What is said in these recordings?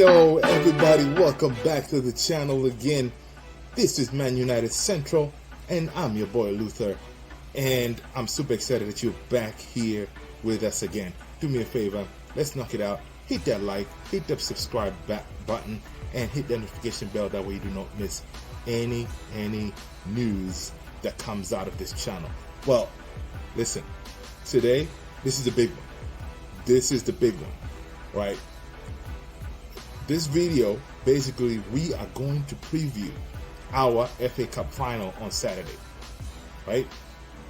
Yo, everybody, welcome back to the channel again. This is Man United Central, and I'm your boy Luther. And I'm super excited that you're back here with us again. Do me a favor, let's knock it out. Hit that like, hit that subscribe button, and hit that notification bell. That way you do not miss any news that comes out of this channel. Well, listen, today, this is the big one. This is the big one, right? This video, basically, we are going to preview our FA Cup final on Saturday, right?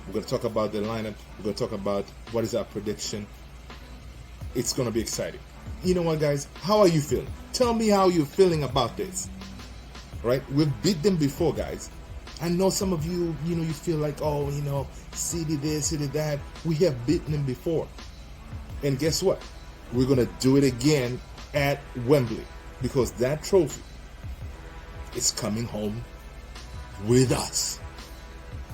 We're going to talk about the lineup. We're going to talk about what is our prediction. It's going to be exciting. You know what, guys? How are you feeling? Tell me how you're feeling about this, right? We've beat them before, guys. I know some of you, you feel like, oh, City this, City that. We have beaten them before. And guess what? We're going to do it again at Wembley, because that trophy is coming home with us.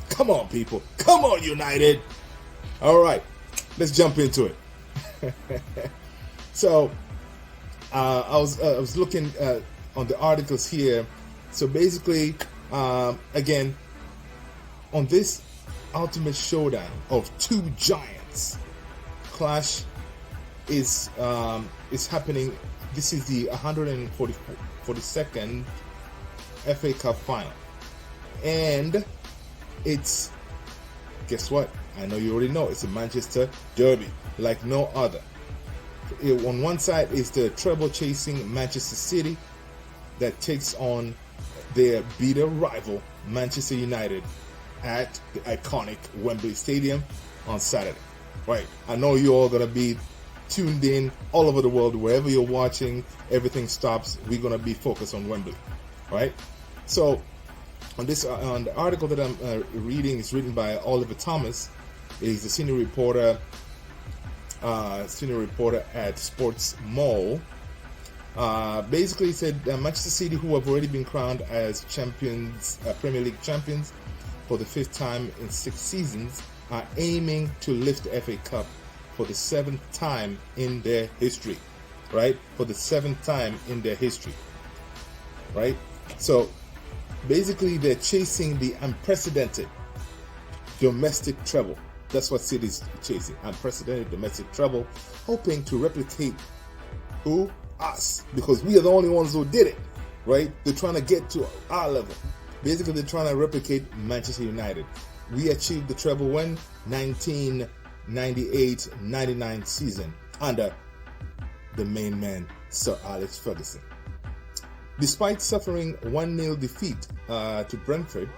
Come on, people. Come on, United. All right, let's jump into it. So I was looking on the articles here. So basically, again, on this ultimate showdown of two giants, clash is happening. This is the 142nd FA Cup final, and it's, guess what? I know you already know, it's a Manchester derby like no other. On one side is the treble chasing Manchester City that takes on their bitter rival Manchester United at the iconic Wembley Stadium on Saturday. Right, I know you're all gonna be tuned in all over the world. Wherever you're watching, everything stops. We're gonna be focused on Wembley, right? So on the article that I'm reading is written by Oliver Thomas. He's the senior reporter at Sports Mall. Basically, he said Manchester City, who have already been crowned as champions, Premier League champions for the 5th time in 6 seasons, are aiming to lift the FA Cup for the 7th time in their history, right? For the 7th time in their history, right? So basically, they're chasing the unprecedented domestic treble. That's what City's chasing, unprecedented domestic treble, hoping to replicate who? Us, because we are the only ones who did it, right? They're trying to get to our level. Basically, they're trying to replicate Manchester United. We achieved the treble when 1998-99 season under the main man, Sir Alex Ferguson. Despite suffering 1-0 defeat to Brentford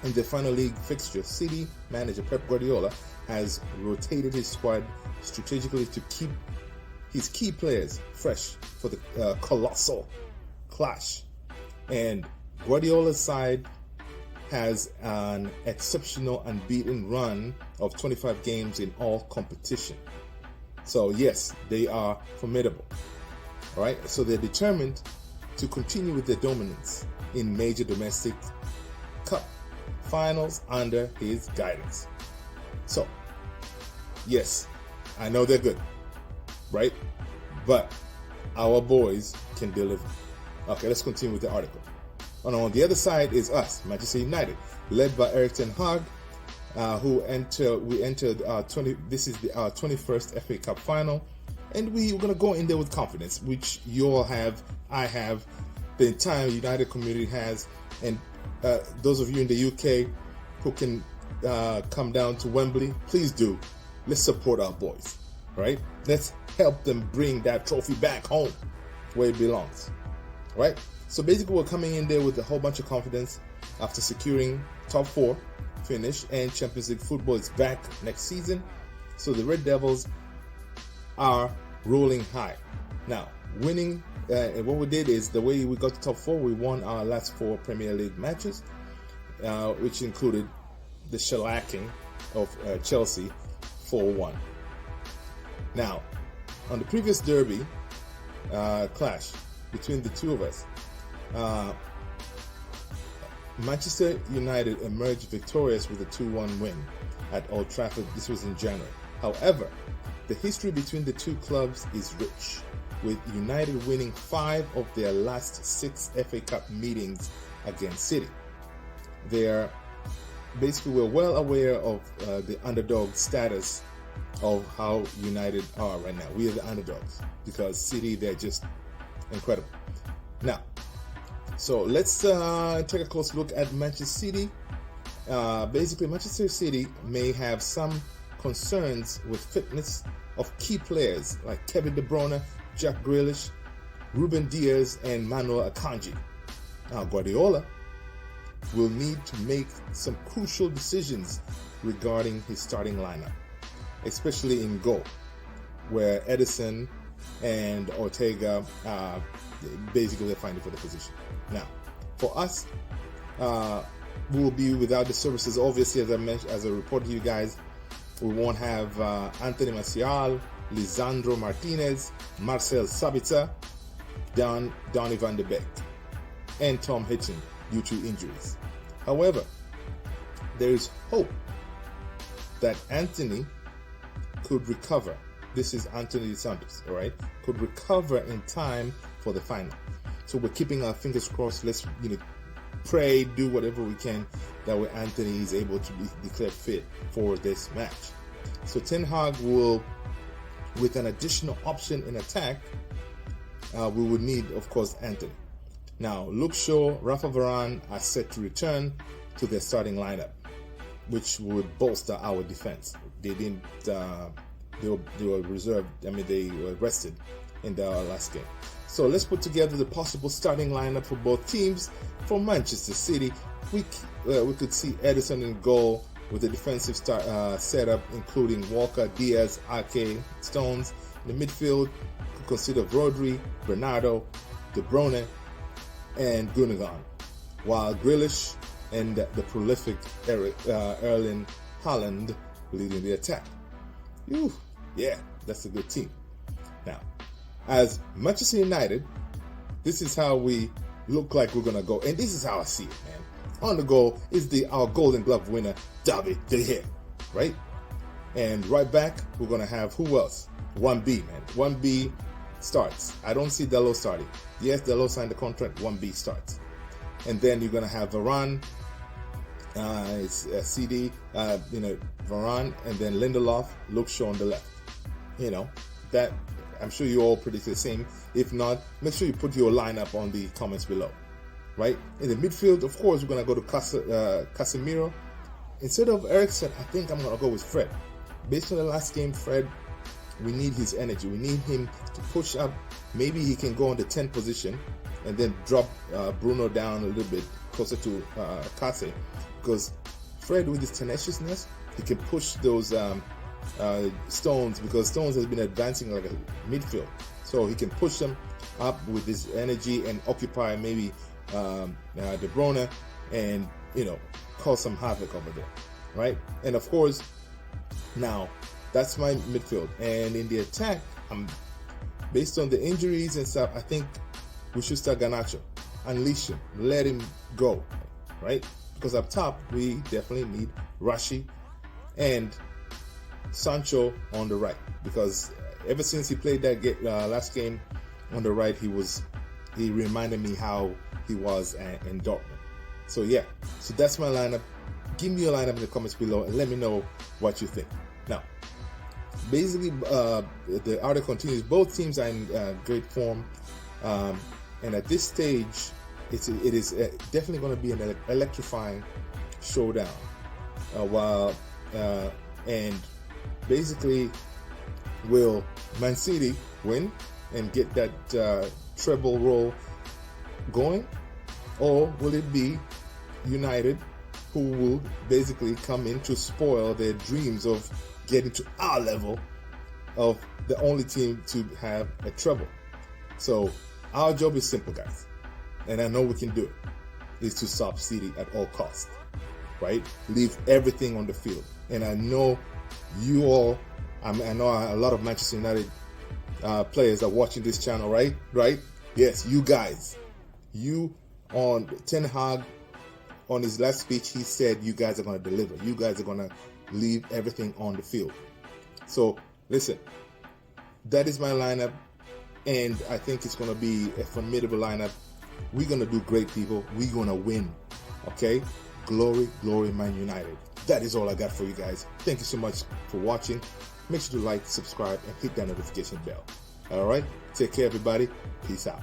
in the final league fixture, City manager Pep Guardiola has rotated his squad strategically to keep his key players fresh for the colossal clash. And Guardiola's side has an exceptional unbeaten run of 25 games in all competition. So yes, they are formidable. All right, so they're determined to continue with their dominance in major domestic cup finals under his guidance. So yes, I know they're good, right? But our boys can deliver. Okay, let's continue with the article. And on the other side is us, Manchester United, led by Erik ten Hag, we entered our 21st FA Cup final, and we're gonna go in there with confidence, which you all have, I have, the entire United community has, and those of you in the UK who can come down to Wembley, please do. Let's support our boys, right? Let's help them bring that trophy back home where it belongs, right? So basically, we're coming in there with a whole bunch of confidence after securing top 4 finish, and Champions League football is back next season. So the Red Devils are rolling high. Now, winning, and what we did is, the way we got to top 4, we won our last 4 Premier League matches, which included the shellacking of Chelsea 4-1. Now, on the previous derby clash between the two of us, Manchester United emerged victorious with a 2-1 win at Old Trafford. This was in January. However, the history between the two clubs is rich. with United winning 5 of their last 6 FA Cup meetings against City. We're well aware of the underdog status of how United are right now. We are the underdogs because City, they're just incredible. Now, so let's take a close look at Manchester City. Manchester City may have some concerns with fitness of key players like Kevin De Bruyne, Jack Grealish, Ruben Dias, and Manuel Akanji. Now, Guardiola will need to make some crucial decisions regarding his starting lineup, especially in goal, where Edison and Ortega basically they're fighting for the position. Now, for us, we will be without the services. Obviously, as I mentioned, as I reported to you guys, we won't have Anthony Martial, Lisandro Martinez, Marcel Sabitzer, Donny van de Beek, and Tom Hitchen due to injuries. However, there is hope that Anthony could recover. This is Anthony Santos, all right? Could recover in time for the final. So we're keeping our fingers crossed. Let's pray, do whatever we can that way Anthony is able to be declared fit for this match. So Ten Hag will, with an additional option in attack, we would need, of course, Anthony. Now, Luke Shaw, Rafa Varane are set to return to their starting lineup, which would bolster our defense. They didn't. They were reserved. they were rested in the last game. So let's put together the possible starting lineup for both teams. For Manchester City, we could see Edison in goal with a defensive setup, including Walker, Diaz, Ake, Stones. In the midfield, could consider Rodri, Bernardo, De Bruyne, and Gundogan, while Grealish and the prolific Erling Haaland leading the attack. Yeah, that's a good team. Now, as Manchester United, this is how we look like we're going to go. And this is how I see it, man. On the goal is our Golden Glove winner, David De Gea, right? And right back, we're going to have who else? 1B, man. 1B starts. I don't see Dalot starting. Yes, Dalot signed the contract. 1B starts. And then you're going to have Varane. It's CD, Varane, and then Lindelof, Luke Shaw on the left. That I'm sure you all predict the same. If not, make sure you put your lineup on the comments below. Right? In the midfield, of course, we're going to go to Casemiro. Instead of Eriksen, I think I'm going to go with Fred. Based on the last game, Fred, we need his energy. We need him to push up. Maybe he can go on the 10th position and then drop Bruno down a little bit closer to Kase. Because Fred, with his tenaciousness, he can push those Stones, because Stones has been advancing like a midfield. So he can push them up with his energy and occupy maybe De Bruyne and, cause some havoc over there, right? And of course, now that's my midfield. And in the attack, based on the injuries and stuff, I think we should start Garnacho, unleash him, let him go, right? Because up top, we definitely need Rashi and Sancho on the right. Because ever since he played that last game on the right, he reminded me how he was in Dortmund. So yeah, so that's my lineup. Give me your lineup in the comments below and let me know what you think. Now, basically, the article continues. Both teams are in great form, and at this stage, it is definitely going to be an electrifying showdown. And basically, will Man City win and get that treble roll going, or will it be United who will basically come in to spoil their dreams of getting to our level of the only team to have a treble? So our job is simple, guys, and I know we can do it, is to stop City at all costs, right? Leave everything on the field. And I know you all, I know a lot of Manchester United players are watching this channel, right? Yes, you guys. You on Ten Hag, on his last speech, he said you guys are going to deliver. You guys are going to leave everything on the field. So listen, that is my lineup. and I think it's going to be a formidable lineup. We're going to do great, people. We're going to win. Okay? Glory, glory, Man United. That is all I got for you guys. Thank you so much for watching. Make sure to like, subscribe, and hit that notification bell. All right? Take care, everybody. Peace out.